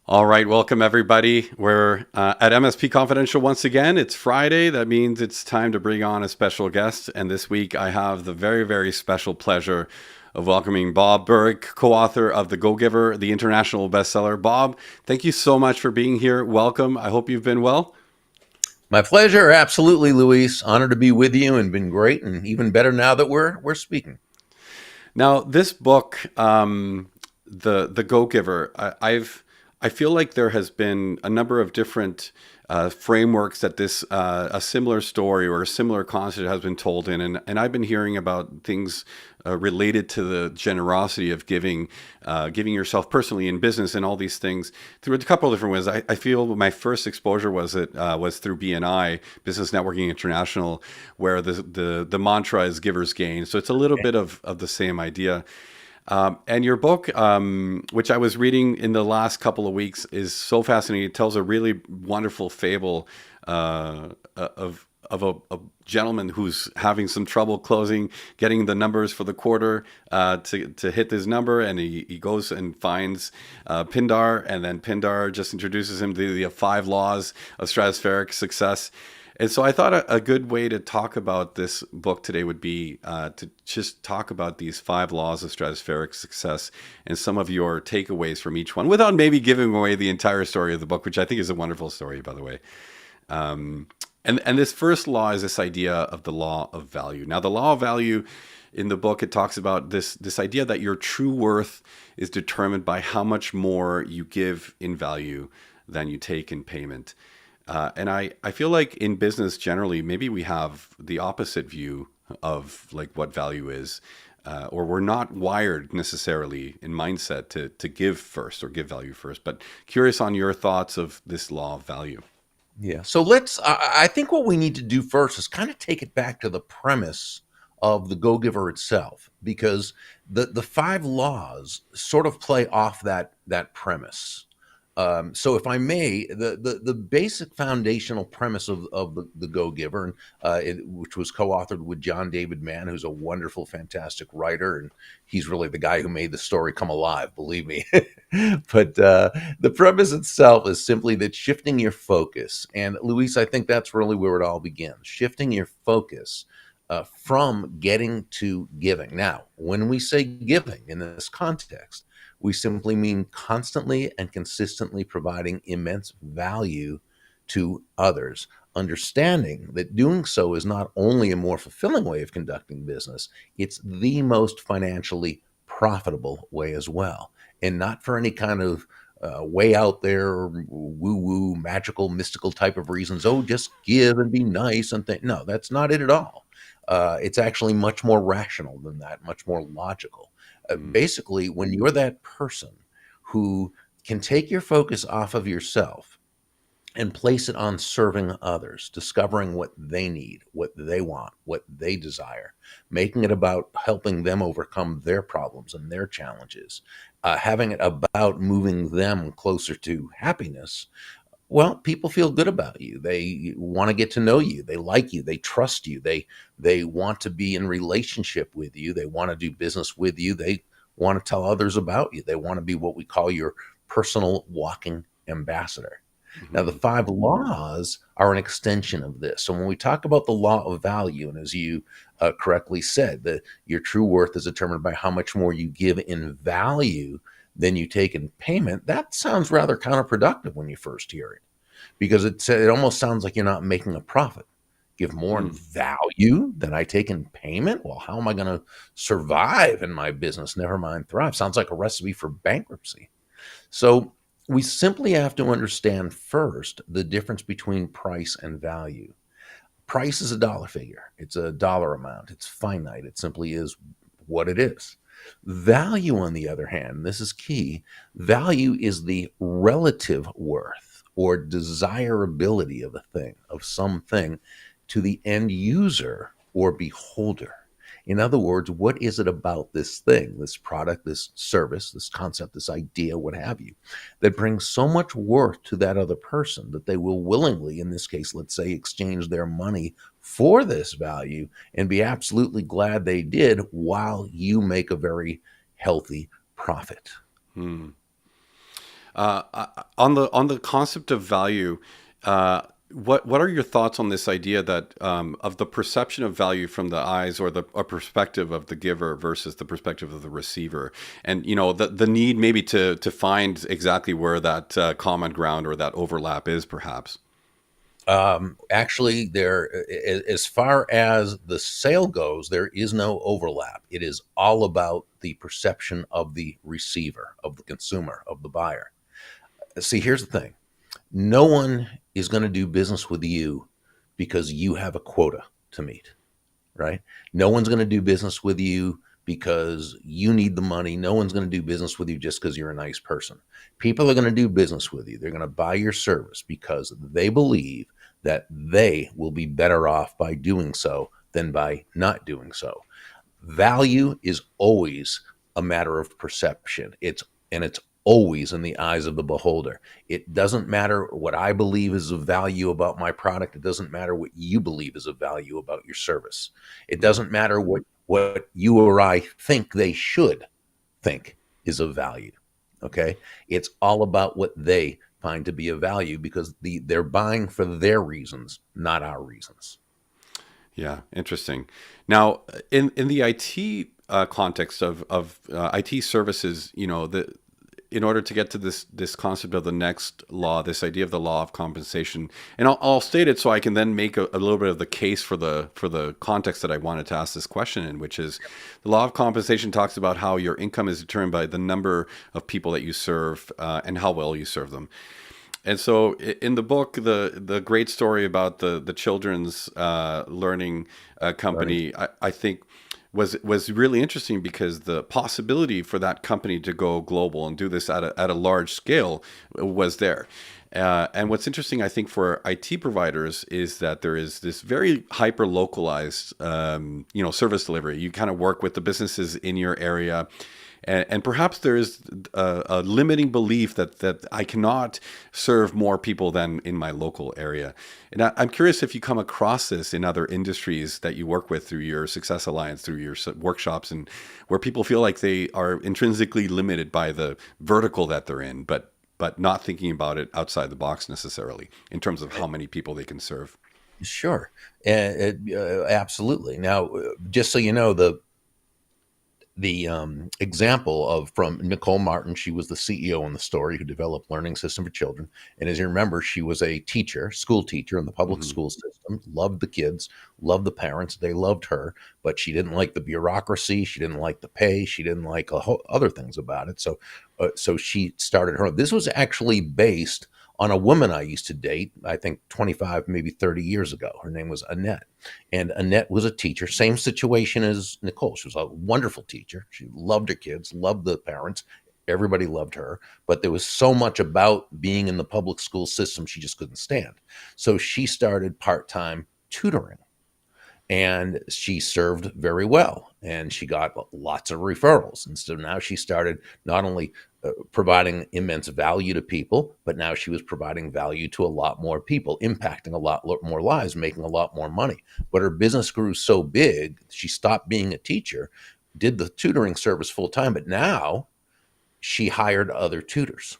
All right, welcome everybody. We're at MSP Confidential once again. It's Friday. That means it's time to bring on a special guest. And this week I have the very, very special pleasure of welcoming Bob Burg, co-author of The Go-Giver, the international bestseller. Bob, thank you so much for being here. Welcome. I hope you've been well. My pleasure. Absolutely, Luis. Honored to be with you and been great and even better now that we're speaking. Now, this book, the Go-Giver, I feel like there has been a number of different frameworks that this a similar story or a similar concept has been told in, and I've been hearing about things related to the generosity of giving yourself personally in business and all these things through a couple of different ways. I feel my first exposure was through BNI, Business Networking International, where the mantra is givers gain. So it's a little bit of the same idea. And your book, which I was reading in the last couple of weeks, is so fascinating. It tells a really wonderful fable of a gentleman who's having some trouble getting the numbers for the quarter to hit his number, and he goes and finds Pindar, and then Pindar just introduces him to the 5 laws of stratospheric success. And so I thought a good way to talk about this book today would be to just talk about these 5 laws of stratospheric success and some of your takeaways from each one, without maybe giving away the entire story of the book, which I think is a wonderful story, by the way. And this first law is this idea of the law of value. Now, the law of value in the book, it talks about this idea that your true worth is determined by how much more you give in value than you take in payment. And I feel like in business generally, maybe we have the opposite view of like what value is, or we're not wired necessarily in mindset to give first or give value first. But curious on your thoughts of this law of value. Yeah. So I think what we need to do first is kind of take it back to the premise of the Go-Giver itself, because the 5 laws sort of play off that premise. So if I may, the basic foundational premise of the Go-Giver, which was co-authored with John David Mann, who's a wonderful, fantastic writer, and he's really the guy who made the story come alive, believe me. But the premise itself is simply that shifting your focus, and Luis, I think that's really where it all begins, shifting your focus from getting to giving. Now, when we say giving in this context, we simply mean constantly and consistently providing immense value to others, understanding that doing so is not only a more fulfilling way of conducting business, it's the most financially profitable way as well. And not for any kind of way out there, woo woo, magical, mystical type of reasons. Oh, just give and be nice and think. No, that's not it at all. It's actually much more rational than that, much more logical. Mm. Basically, when you're that person who can take your focus off of yourself and place it on serving others, discovering what they need, what they want, what they desire, making it about helping them overcome their problems and their challenges, having it about moving them closer to happiness. Well, people feel good about you. They want to get to know you. They like you. They trust you. They want to be in relationship with you. They want to do business with you. They want to tell others about you. They want to be what we call your personal walking ambassador. Now, the Mhm. 5 laws are an extension of this. So when we talk about the law of value, and as you correctly said, that your true worth is determined by how much more you give in value than you take in payment, that sounds rather counterproductive when you first hear it, because it almost sounds like you're not making a profit. Give more in Mm. value than I take in payment? Well, how am I going to survive in my business? Never mind thrive. Sounds like a recipe for bankruptcy. So we simply have to understand first the difference between price and value. Price is a dollar figure, it's a dollar amount, it's finite, it simply is what it is. Value, on the other hand, this is key, value is the relative worth or desirability of a thing, of something, to the end user or beholder. In other words, what is it about this thing, this product, this service, this concept, this idea, what have you, that brings so much worth to that other person that they will willingly, in this case, let's say, exchange their money for this value and be absolutely glad they did, while you make a very healthy profit. Hmm. On the concept of value, what are your thoughts on this idea that of the perception of value from the eyes or the a perspective of the giver versus the perspective of the receiver, and the need maybe to find exactly where that common ground or that overlap is, perhaps. Actually, as far as the sale goes, there is no overlap. It is all about the perception of the receiver, of the consumer, of the buyer. See, here's the thing: no one is going to do business with you because you have a quota to meet, right? No one's going to do business with you because you need the money. No one's going to do business with you just because you're a nice person. People are going to do business with you. They're going to buy your service because they believe that they will be better off by doing so than by not doing so. Value is always a matter of perception. It's always in the eyes of the beholder. It doesn't matter what I believe is of value about my product. It doesn't matter what you believe is of value about your service. It doesn't matter what you or I think they should think is of value. Okay? It's all about what they find to be of value because they're buying for their reasons, not our reasons. Yeah, interesting. Now, in the IT context of IT services, in order to get to this concept of the next law, this idea of the law of compensation, and I'll state it so I can then make a little bit of the case for the context that I wanted to ask this question in, which is the law of compensation talks about how your income is determined by the number of people that you serve and how well you serve them. And so in the book, the great story about the children's learning Learning. company, I think was really interesting because the possibility for that company to go global and do this at a large scale was there. And what's interesting, I think, for IT providers is that there is this very hyper localized, service delivery. You kind of work with the businesses in your area, and perhaps there is a limiting belief that I cannot serve more people than in my local area. And I'm curious if you come across this in other industries that you work with through your Success Alliance, through your workshops, and where people feel like they are intrinsically limited by the vertical that they're in, but not thinking about it outside the box necessarily in terms of how many people they can serve. Sure. Absolutely. Now, just so you know, the example of from Nicole Martin. She was the CEO in the story who developed Learning System for Children. And as you remember, she was a teacher, school teacher in the public Hmm. school system, loved the kids, loved the parents. They loved her, but she didn't like the bureaucracy. She didn't like the pay. She didn't like other things about it. So she started her. This was actually based on a woman I used to date, I think 25, maybe 30 years ago. Her name was Annette. And Annette was a teacher, same situation as Nicole. She was a wonderful teacher. She loved her kids, loved the parents. Everybody loved her. But there was so much about being in the public school system she just couldn't stand. So she started part time tutoring and she served very well and she got lots of referrals. And so now she started not only providing immense value to people, but now she was providing value to a lot more people, impacting a lot more lives, making a lot more money. But her business grew so big, she stopped being a teacher, did the tutoring service full time, but now she hired other tutors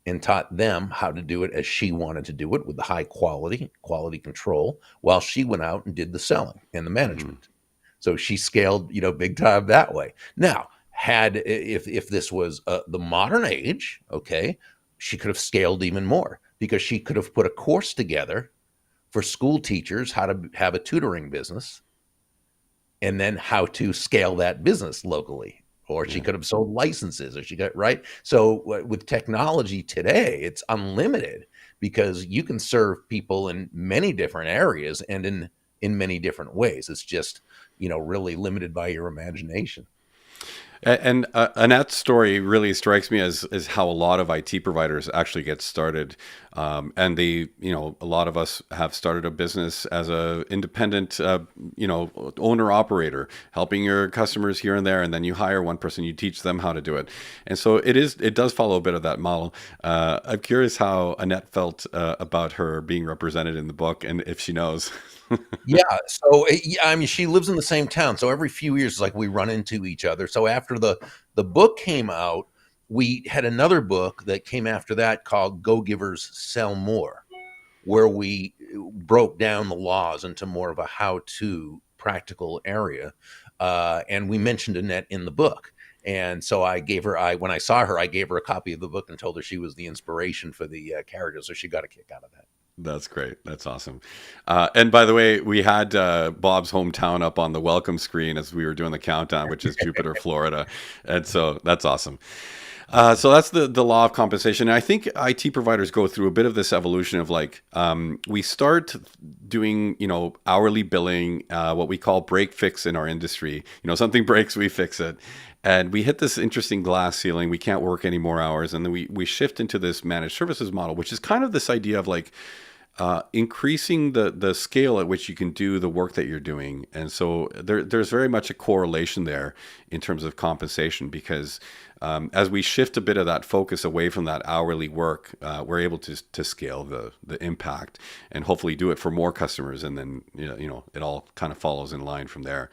and taught them how to do it as she wanted to do it with the high quality control, while she went out and did the selling and the Hmm. management. So she scaled, big time that way. Now, had if this was the modern age, okay, she could have scaled even more because she could have put a course together for school teachers how to have a tutoring business and then how to scale that business locally. Or she Yeah. could have sold licenses, or she got right. So with technology today, it's unlimited because you can serve people in many different areas and in many different ways. It's just really limited by your imagination. And Annette's story really strikes me as how a lot of IT providers actually get started, and a lot of us have started a business as a independent, owner operator, helping your customers here and there, and then you hire one person, you teach them how to do it, and so it does follow a bit of that model. I'm curious how Annette felt about her being represented in the book, and if she knows. Yeah. So yeah, I mean, she lives in the same town, so every few years, it's like we run into each other. So after the book came out, we had another book that came after that called Go Givers Sell More, where we broke down the laws into more of a how-to practical area, and we mentioned Annette in the book. And so I gave her, when I saw her, I gave her a copy of the book and told her she was the inspiration for the character. So she got a kick out of that. That's great. That's awesome. And by the way, we had Bob's hometown up on the welcome screen as we were doing the countdown, which is Jupiter, Florida. And so that's awesome. So that's the law of compensation. And I think IT providers go through a bit of this evolution of like, we start doing, hourly billing, what we call break fix in our industry. Something breaks, we fix it. And we hit this interesting glass ceiling. We can't work any more hours. And then we shift into this managed services model, which is kind of this idea of like, increasing the scale at which you can do the work that you're doing. And so there's very much a correlation there in terms of compensation, because as we shift a bit of that focus away from that hourly work, we're able to scale the impact and hopefully do it for more customers. And then, it all kind of follows in line from there.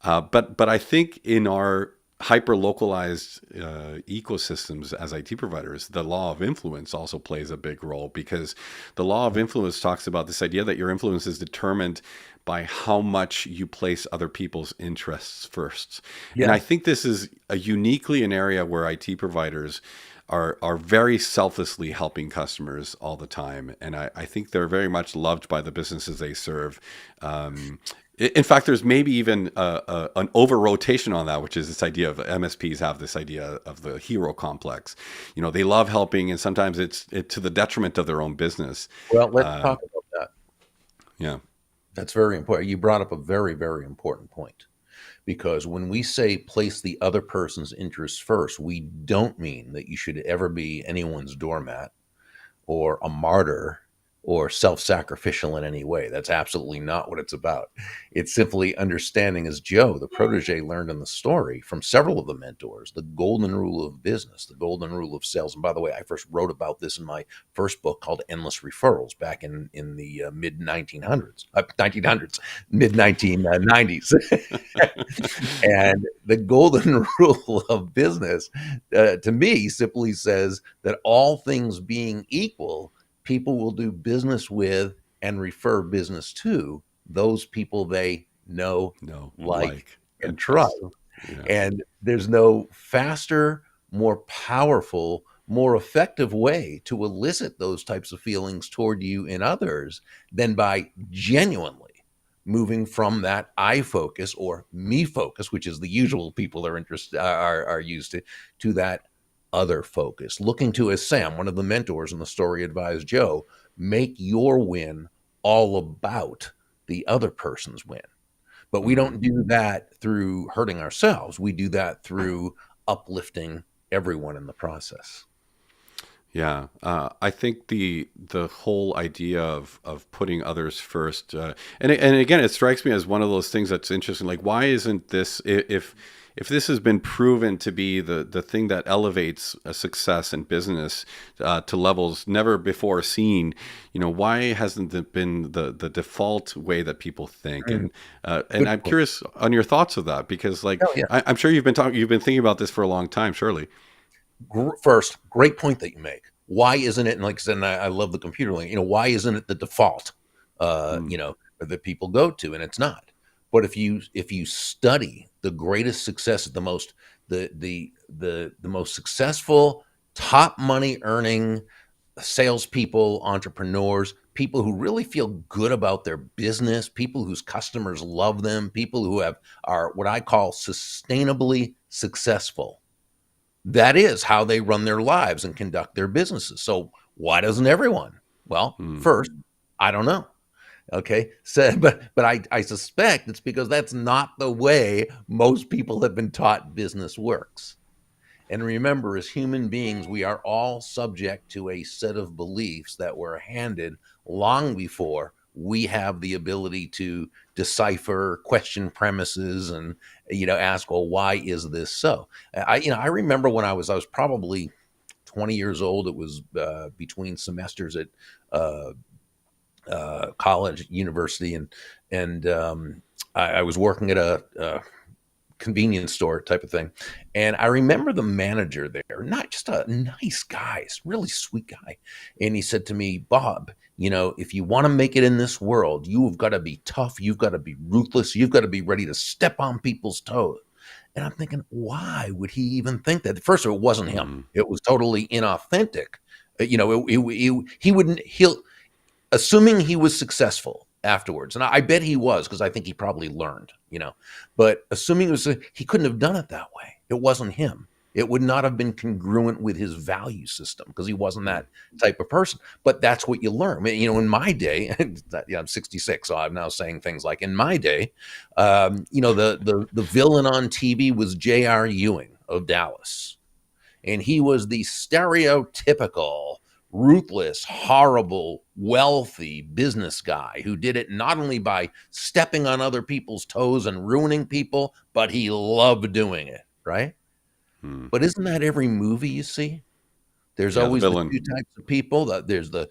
But I think in our hyper localized ecosystems as IT providers, the law of influence also plays a big role, because the law of influence talks about this idea that your influence is determined by how much you place other people's interests first. Yeah. And I think this is uniquely an area where IT providers are very selflessly helping customers all the time. And I think they're very much loved by the businesses they serve. In fact, there's maybe even an over rotation on that, which is this idea of MSPs have this idea of the hero complex. They love helping, and sometimes it's to the detriment of their own business. Well, let's talk about that. Yeah. That's very important. You brought up a very, very important point, because when we say place the other person's interests first, we don't mean that you should ever be anyone's doormat or a martyr or self-sacrificial in any way. That's absolutely not what it's about. It's simply understanding, as Joe, the protege, learned in the story from several of the mentors, the golden rule of business, the golden rule of sales. And by the way, I first wrote about this in my first book called Endless Referrals back in the mid 1900s, mid 1990s. And the golden rule of business, to me, simply says that all things being equal, people will do business with and refer business to those people they know, like and trust. Yeah. And there's no faster, more powerful, more effective way to elicit those types of feelings toward you in others than by genuinely moving from that I focus or me focus, which is the usual people are used to that other focus. Looking to, as Sam, one of the mentors in the story, advised Joe, make your win all about the other person's win. But we don't do that through hurting ourselves. We do that through uplifting everyone in the process. Yeah, I think the whole idea of putting others first, and again, it strikes me as one of those things that's interesting. Like, why isn't this, if this has been proven to be the thing that elevates a success in business to levels never before seen, why hasn't it been the default way that people think? And I'm curious on your thoughts of that, because I'm sure you've been thinking about this for a long time, surely. First, great point that you make. Why isn't it? And like I said, and I love the computer link. Why isn't it the default? That people go to, and it's not. But if you study the greatest success, the most successful, top money earning salespeople, entrepreneurs, people who really feel good about their business, people whose customers love them, people who are what I call sustainably successful. That is how they run their lives and conduct their businesses. So why doesn't everyone? Well, first, I don't know. Okay. So, but I suspect it's because that's not the way most people have been taught business works. And remember, as human beings, we are all subject to a set of beliefs that were handed long before we have the ability to decipher, question premises, and ask, well, why is this so? I remember when I was probably 20 years old. It was between semesters at college, university, and I was working at a convenience store type of thing. And I remember the manager there, not just a nice guy, really sweet guy. And he said to me, Bob, if you want to make it in this world, you've got to be tough. You've got to be ruthless. You've got to be ready to step on people's toes. And I'm thinking, why would he even think that? First of all, it wasn't him. It was totally inauthentic. He wouldn't, assuming he was successful afterwards. And I bet he was, because I think he probably learned, but assuming he couldn't have done it that way. It wasn't him. It would not have been congruent with his value system, because he wasn't that type of person. But that's what you learn. I mean, in my day, I'm 66, so I'm now saying things like, in my day, the villain on TV was J.R. Ewing of Dallas. And he was the stereotypical ruthless, horrible, wealthy business guy who did it not only by stepping on other people's toes and ruining people, but he loved doing it, right? But isn't that every movie you see? There's always the two types of people. There's the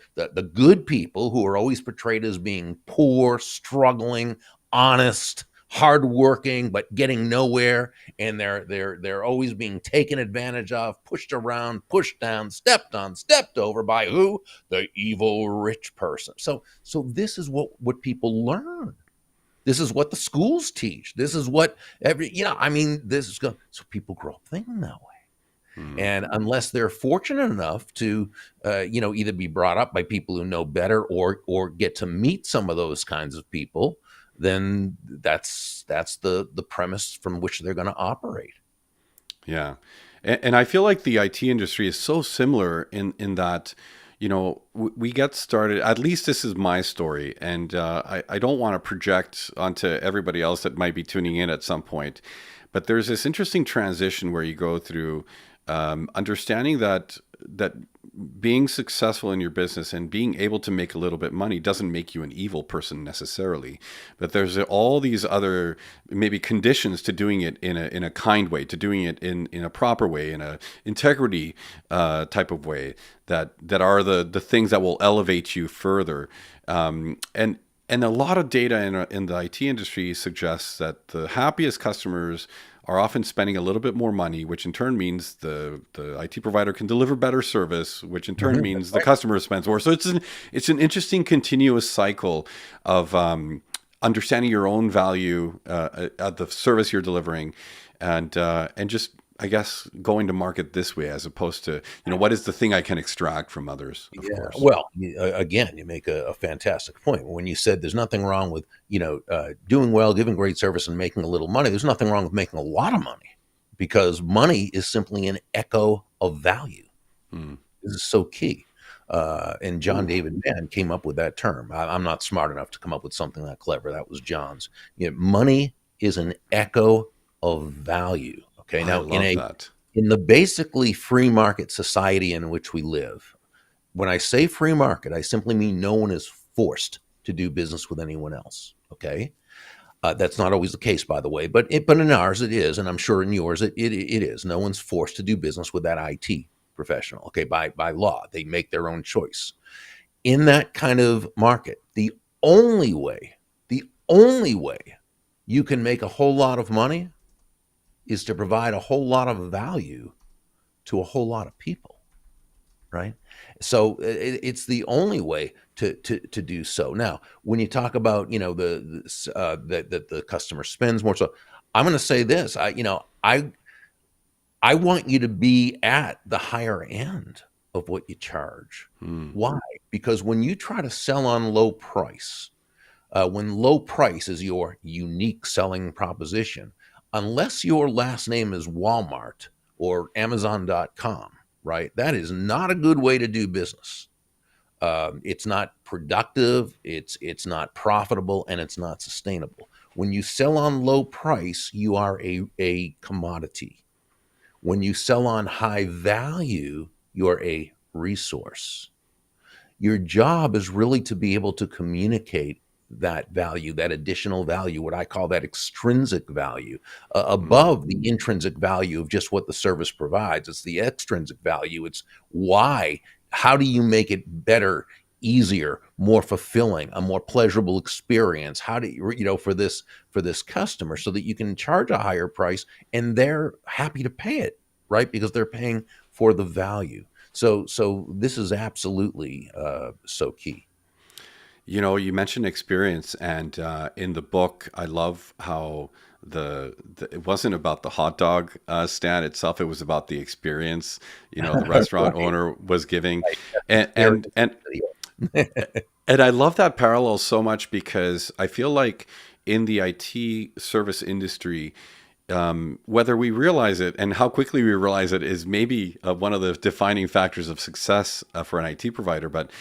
good people who are always portrayed as being poor, struggling, honest, hardworking, but getting nowhere, and they're always being taken advantage of, pushed around, pushed down, stepped on, stepped over by who? The evil rich person. So this is what people learn. This is what the schools teach. This is what so people grow up thinking that way. And unless they're fortunate enough to, either be brought up by people who know better or get to meet some of those kinds of people, then that's the premise from which they're going to operate. Yeah. And I feel like the IT industry is so similar in that, we get started, at least this is my story, and I don't want to project onto everybody else that might be tuning in at some point, but there's this interesting transition where you go through understanding that being successful in your business and being able to make a little bit of money doesn't make you an evil person necessarily, but there's all these other maybe conditions to doing it in a kind way, to doing it in a proper way, in a integrity type of way, that are the things that will elevate you further. And a lot of data in the IT industry suggests that the happiest customers are often spending a little bit more money, which in turn means the IT provider can deliver better service, which in turn means the customer spends more. So it's an interesting continuous cycle of understanding your own value at the service you're delivering, and just, I guess, going to market this way as opposed to, what is the thing I can extract from others, of course. Well, again, you make a fantastic point. When you said there's nothing wrong with, doing well, giving great service and making a little money, there's nothing wrong with making a lot of money, because money is simply an echo of value. This is so key. And John David Mann came up with that term. I'm not smart enough to come up with something that clever. That was John's. Money is an echo of value. Okay, now in the basically free market society in which we live, when I say free market, I simply mean no one is forced to do business with anyone else. Okay, that's not always the case, by the way, but in ours it is, and I'm sure in yours it is. No one's forced to do business with that IT professional. Okay, by law, they make their own choice. In that kind of market, the only way you can make a whole lot of money is to provide a whole lot of value to a whole lot of people, right? So it's the only way to do so. Now, when you talk about, that the customer spends more, so I'm going to say this, I want you to be at the higher end of what you charge. Why? Because when you try to sell on low price, when low price is your unique selling proposition, unless your last name is Walmart or Amazon.com, right? That is not a good way to do business. It's not productive, it's not profitable, and it's not sustainable. When you sell on low price, you are a commodity. When you sell on high value, you're a resource. Your job is really to be able to communicate that value, that additional value, what I call that extrinsic value, above the intrinsic value of just what the service provides. It's the extrinsic value. It's why, how do you make it better easier, more fulfilling, a more pleasurable experience? How do you, for this customer, so that you can charge a higher price and they're happy to pay it, right? Because they're paying for the value. So this is absolutely so key. You mentioned experience, and in the book, I love how it wasn't about the hot dog stand itself; it was about the experience. The restaurant Right, owner was giving, right. and Very and and video. and I love that parallel so much because I feel like in the IT service industry, whether we realize it and how quickly we realize it is maybe one of the defining factors of success for an IT provider. But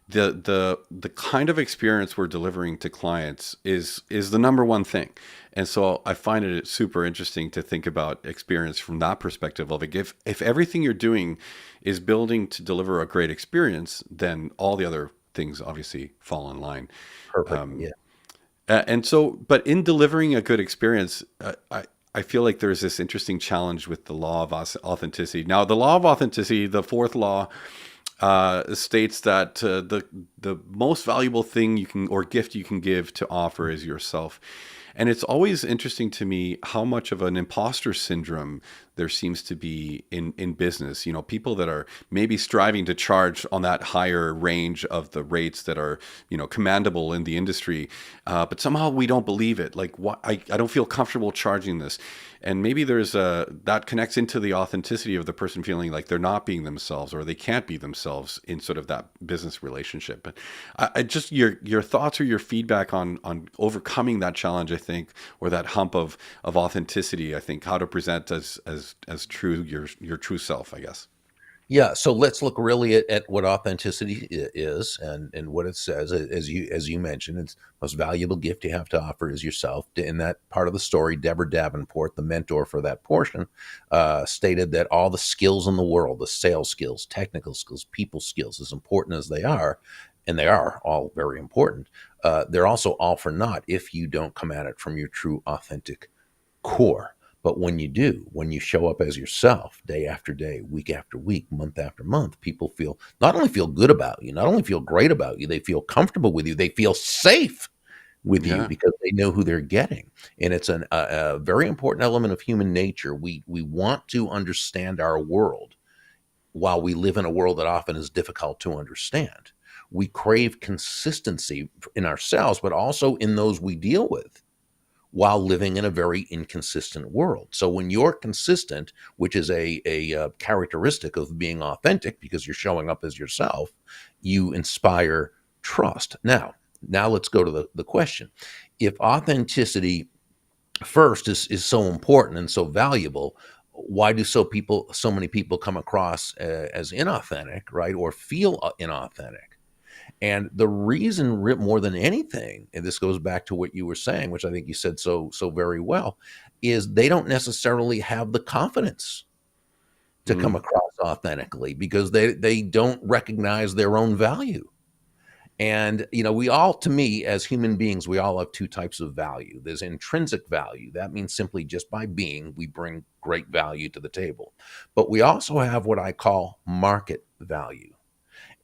the kind of experience we're delivering to clients is the number one thing. And so I find it super interesting to think about experience from that perspective of, like, if everything you're doing is building to deliver a great experience, then all the other things obviously fall in line. Perfect. Yeah. And so, but in delivering a good experience, I feel like there's this interesting challenge with the law of authenticity. Now, the law of authenticity, the fourth law, states that the most valuable thing you can, or gift you can give to offer, is yourself. And it's always interesting to me how much of an imposter syndrome there seems to be in business. People that are maybe striving to charge on that higher range of the rates that are, commendable in the industry, but somehow we don't believe it. Like, what? I don't feel comfortable charging this. And maybe there's that connects into the authenticity of the person feeling like they're not being themselves, or they can't be themselves in sort of that business relationship. But I just your thoughts or your feedback on overcoming that challenge, I think, or that hump of authenticity. I think how to present as true your true self, I guess. Yeah, so let's look really at what authenticity is, and what it says. As you mentioned, it's most valuable gift you have to offer is yourself. In that part of the story, Deborah Davenport, the mentor for that portion, stated that all the skills in the world, the sales skills, technical skills, people skills, as important as they are, and they are all very important, they're also all for naught if you don't come at it from your true, authentic core. But when you do, when you show up as yourself day after day, week after week, month after month, people not only feel good about you, not only feel great about you, they feel comfortable with you, they feel safe with you Yeah. because they know who they're getting. And it's a very important element of human nature. We want to understand our world while we live in a world that often is difficult to understand. We crave consistency in ourselves, but also in those we deal with, while living in a very inconsistent world. So when you're consistent, which is a characteristic of being authentic because you're showing up as yourself, you inspire trust. Now let's go to the question. If authenticity first is so important and so valuable, why do so many people come across as inauthentic, right, or feel inauthentic? And the reason, more than anything, and this goes back to what you were saying, which I think you said so very well, is they don't necessarily have the confidence to come Mm. across authentically because they don't recognize their own value. And we all, to me, as human beings, we all have two types of value. There's intrinsic value. That means simply just by being, we bring great value to the table. But we also have what I call market value.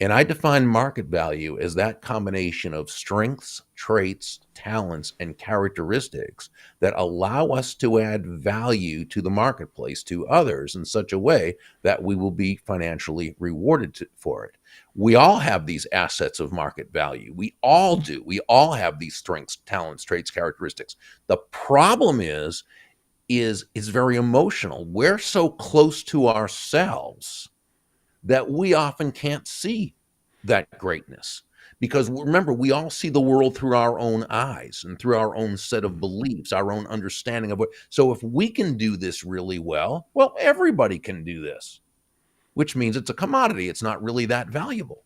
And I define market value as that combination of strengths, traits, talents, and characteristics that allow us to add value to the marketplace, to others, in such a way that we will be financially rewarded for it. We all have these assets of market value. We all do. We all have these strengths, talents, traits, characteristics. The problem is it's very emotional. We're so close to ourselves that we often can't see that greatness. Because remember, we all see the world through our own eyes and through our own set of beliefs, our own understanding of what. So if we can do this really well, everybody can do this, which means it's a commodity. It's not really that valuable,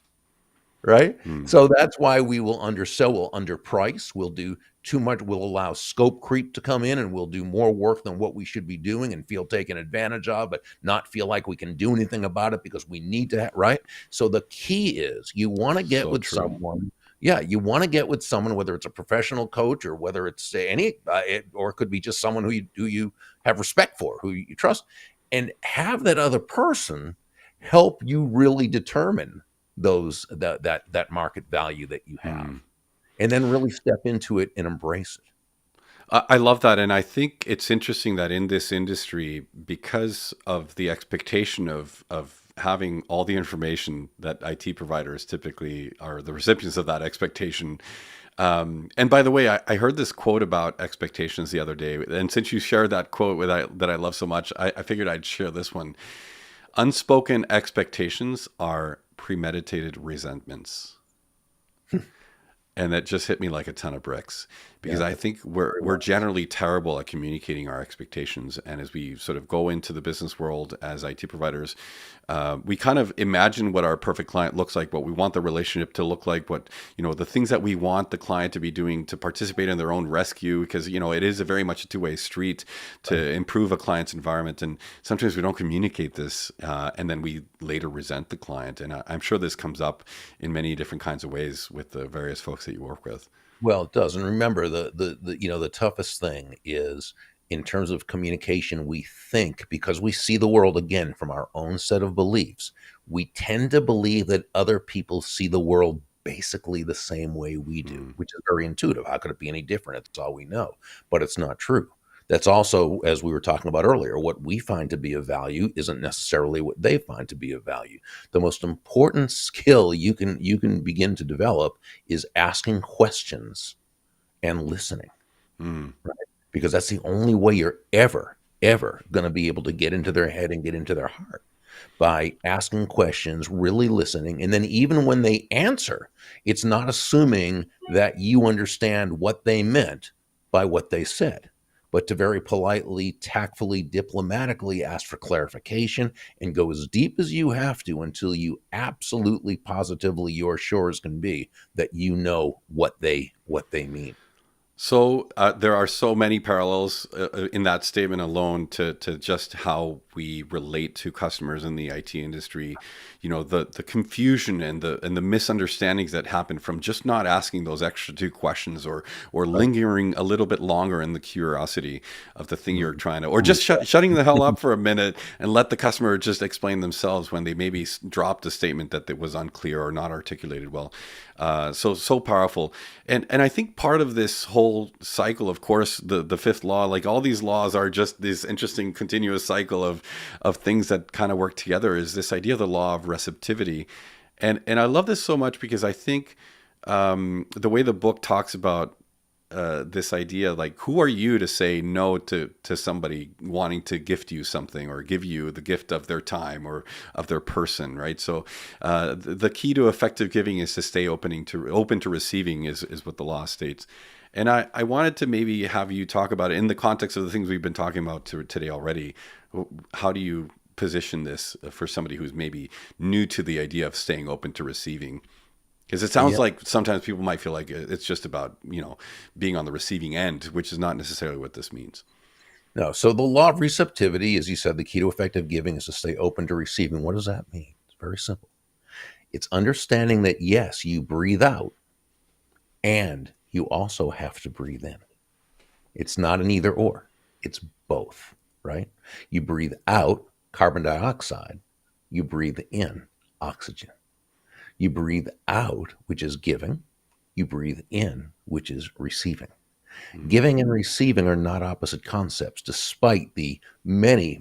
right? Mm. So that's why we will undersell, we'll underprice, we'll do too much, we'll allow scope creep to come in, and we'll do more work than what we should be doing and feel taken advantage of, but not feel like we can do anything about it because we need to, right? So the key is you want to get So with true. someone. Yeah, you want to get with someone, whether it's a professional coach or whether it's or it could be just someone who you have respect for, who you trust, and have that other person help you really determine that market value that you have, Mm. and then really step into it and embrace it. I love that. And I think it's interesting that in this industry, because of the expectation of having all the information that IT providers typically are the recipients of that expectation. And by the way, I heard this quote about expectations the other day. And since you shared that quote that I love so much, I figured I'd share this one. Unspoken expectations are premeditated resentments. And that just hit me like a ton of bricks because Yeah, I that's think very we're well said. generally terrible at communicating our expectations. And as we sort of go into the business world as IT providers, we kind of imagine what our perfect client looks like, what we want the relationship to look like, what, the things that we want the client to be doing to participate in their own rescue, because, it is a very much a two-way street to Right. improve a client's environment. And sometimes we don't communicate this, and then we later resent the client. And I'm sure this comes up in many different kinds of ways with the various folks that you work with. Well, it does. And remember, the toughest thing is in terms of communication, we think because we see the world again from our own set of beliefs, we tend to believe that other people see the world basically the same way we do, Mm. which is very intuitive. How could it be any different? It's all we know. But it's not true. That's also, as we were talking about earlier, what we find to be of value isn't necessarily what they find to be of value. The most important skill you can begin to develop is asking questions and listening, Mm. right? Because that's the only way you're ever going to be able to get into their head and get into their heart, by asking questions, really listening. And then even when they answer, it's not assuming that you understand what they meant by what they said, but to very politely, tactfully, diplomatically ask for clarification and go as deep as you have to until you absolutely positively you're sure as can be that you know what they mean. So there are so many parallels in that statement alone to just how we relate to customers in the IT industry. The confusion and the misunderstandings that happen from just not asking those extra two questions, or Right. lingering a little bit longer in the curiosity of the thing you're Mhm. trying to, or just shutting the hell up for a minute and let the customer just explain themselves when they maybe dropped a statement that was unclear or not articulated well. So powerful. And I think part of this whole cycle, of course, the fifth law, like all these laws are just this interesting continuous cycle of things that kind of work together, is this idea of the law of receptivity. And I love this so much because I think the way the book talks about this idea, like, who are you to say no to somebody wanting to gift you something or give you the gift of their time or of their person, right? So the key to effective giving is to stay open to receiving, is what the law states. And I wanted to maybe have you talk about it in the context of the things we've been talking about today already. How do you position this for somebody who's maybe new to the idea of staying open to receiving? Because it sounds Yeah. like sometimes people might feel like it's just about, being on the receiving end, which is not necessarily what this means. No. So the law of receptivity, as you said, the key to effective giving is to stay open to receiving. What does that mean? It's very simple. It's understanding that yes, you breathe out and you also have to breathe in. It's not an either or, it's both, right? You breathe out carbon dioxide, you breathe in oxygen. You breathe out, which is giving, you breathe in, which is receiving. Mm. Giving and receiving are not opposite concepts, despite the many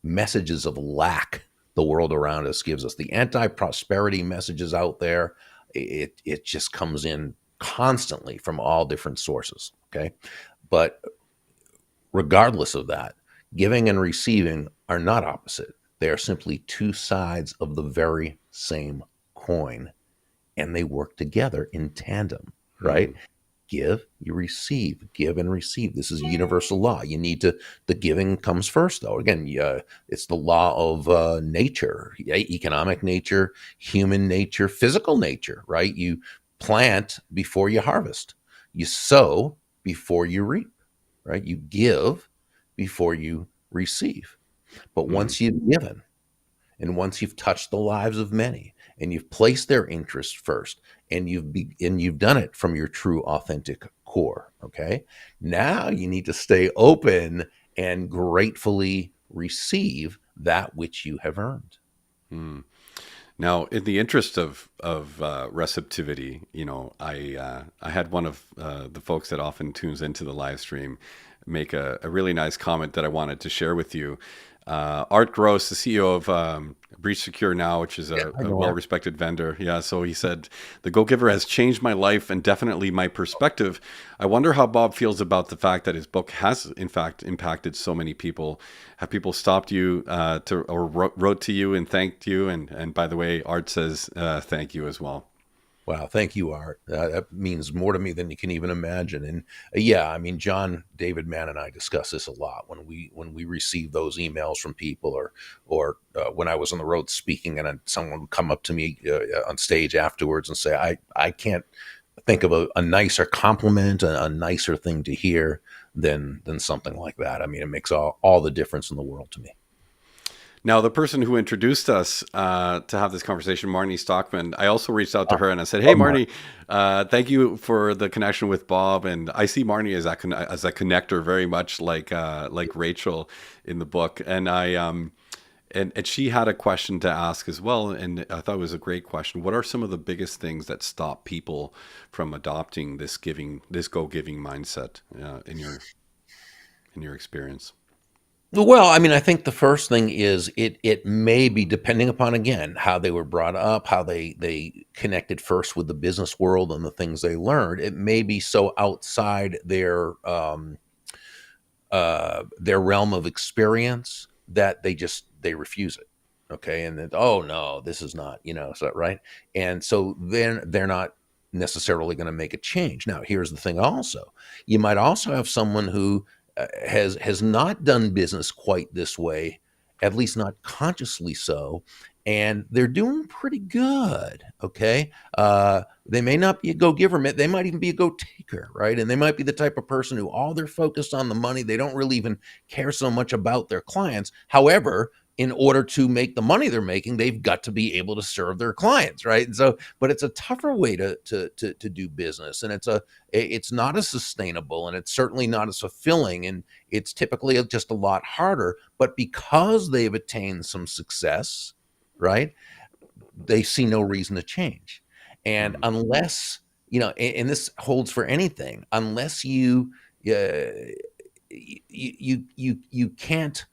messages of lack the world around us gives us. The anti-prosperity messages out there, it just comes in constantly from all different sources. Okay, but regardless of that, giving and receiving are not opposite. They are simply two sides of the very same coin, and they work together in tandem, right? Mm. Give, you receive, give and receive. This is universal law. You need to, the giving comes first, though. Again, it's the law of nature, economic nature, human nature, physical nature, right? You plant before you harvest, you sow before you reap, right? You give before you receive. But Mm. once you've given, and once you've touched the lives of many and you've placed their interests first, and you've done it from your true authentic core, okay? Now you need to stay open and gratefully receive that which you have earned. Mm. Now, in the interest of receptivity, I had one of the folks that often tunes into the live stream make a really nice comment that I wanted to share with you. Art Gross, the CEO of Breach Secure Now, which is Yeah, a, I a know Art. well-respected vendor. Yeah, so he said, the Go Giver has changed my life and definitely my perspective. I wonder how Bob feels about the fact that his book has, in fact, impacted so many people. Have people stopped you or wrote to you and thanked you? And by the way, Art says thank you as well. Wow, thank you, Art. That means more to me than you can even imagine. And yeah, I mean, John David Mann and I discuss this a lot when we receive those emails from people, or when I was on the road speaking, and then someone would come up to me on stage afterwards and say, I can't think of a nicer compliment, a nicer thing to hear than something like that. I mean, it makes all the difference in the world to me. Now, the person who introduced us to have this conversation, Marnie Stockman, I also reached out to her and I said, "Hey, Love Mark. Marnie, thank you for the connection with Bob." And I see Marnie as a connector, very much like Rachel in the book. And she had a question to ask as well, and I thought it was a great question. What are some of the biggest things that stop people from adopting this go giving mindset in your experience? Well, I mean, I think the first thing is it may be depending upon, again, how they were brought up, how they connected first with the business world and the things they learned. It may be so outside their realm of experience that they refuse it. Okay, and then, oh no, this is not, is that right? And so then they're not necessarily going to make a change. Now, here's the thing: also, you might also have someone who has not done business quite this way, at least not consciously so, and they're doing pretty good. Okay, they may not be a go giver, they might even be a go taker, right? And they might be the type of person who all they're focused on the money. They don't really even care so much about their clients. However, in order to make the money they're making, they've got to be able to serve their clients, right? And so, but it's a tougher way to do business, and it's not as sustainable, and it's certainly not as fulfilling, and it's typically just a lot harder. But because they've attained some success, right, they see no reason to change. And Hmm. unless, and this holds for anything, unless you can't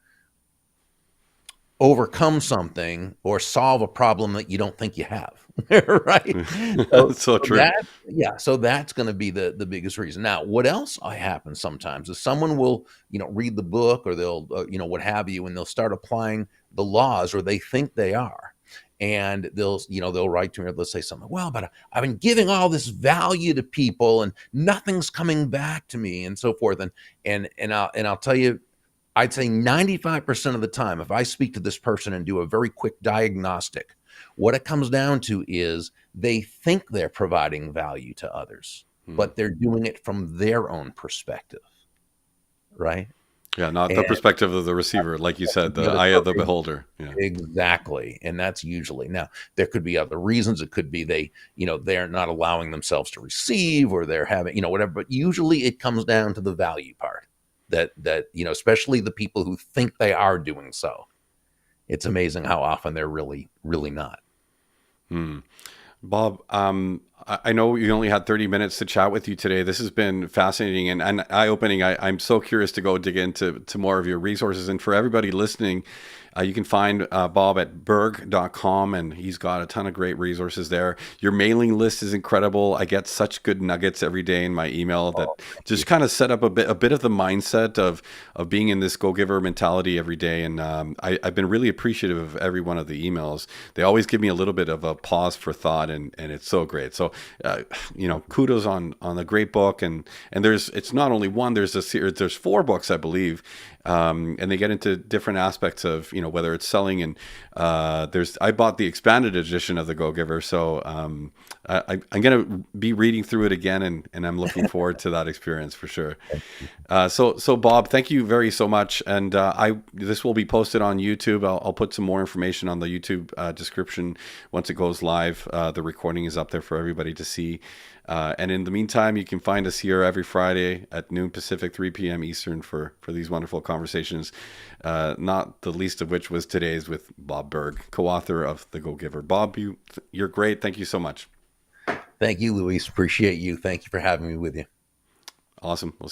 overcome something or solve a problem that you don't think you have. Right. So, So so true. that, yeah, so that's going to be the biggest reason. Now, what else happens sometimes is someone will, read the book, or they'll, what have you, and they'll start applying the laws, or they think they are. And they'll write to me, or they'll say something, well, but I've been giving all this value to people and nothing's coming back to me, and so forth. And I'll tell you, I'd say 95% of the time, if I speak to this person and do a very quick diagnostic, what it comes down to is they think they're providing value to others, Hmm. but they're doing it from their own perspective, right? Yeah, not And the perspective of the receiver, like you said, the the other eye of the person, beholder. Yeah. exactly. And that's usually, now there could be other reasons. It could be they're not allowing themselves to receive, or they're having, whatever, but usually it comes down to the value part, that especially the people who think they are doing so. It's amazing how often they're really, really not. Hmm. Bob, I know you only had 30 minutes to chat with you today. This has been fascinating and eye-opening. I'm so curious to go dig into more of your resources. And for everybody listening, you can find Bob at burg.com, and he's got a ton of great resources there. Your mailing list is incredible. I get such good nuggets every day in my email that Oh, thank you. just kind of set up a bit of the mindset of being in this go-giver mentality every day. And I've been really appreciative of every one of the emails. They always give me a little bit of a pause for thought, and it's so great. So, kudos on a great book. And it's not only one, there's 4 books, I believe. And they get into different aspects of, whether it's selling, and I bought the expanded edition of the Go Giver. So I'm going to be reading through it again, and I'm looking forward to that experience for sure. So Bob, thank you very so much. And this will be posted on YouTube. I'll put some more information on the YouTube description once it goes live. The recording is up there for everybody to see. And in the meantime, you can find us here every Friday at noon Pacific, 3 p.m. Eastern for these wonderful conversations, not the least of which was today's with Bob Burg, co-author of The Go-Giver. Bob, you're great. Thank you so much. Thank you, Luis. Appreciate you. Thank you for having me with you. Awesome. We'll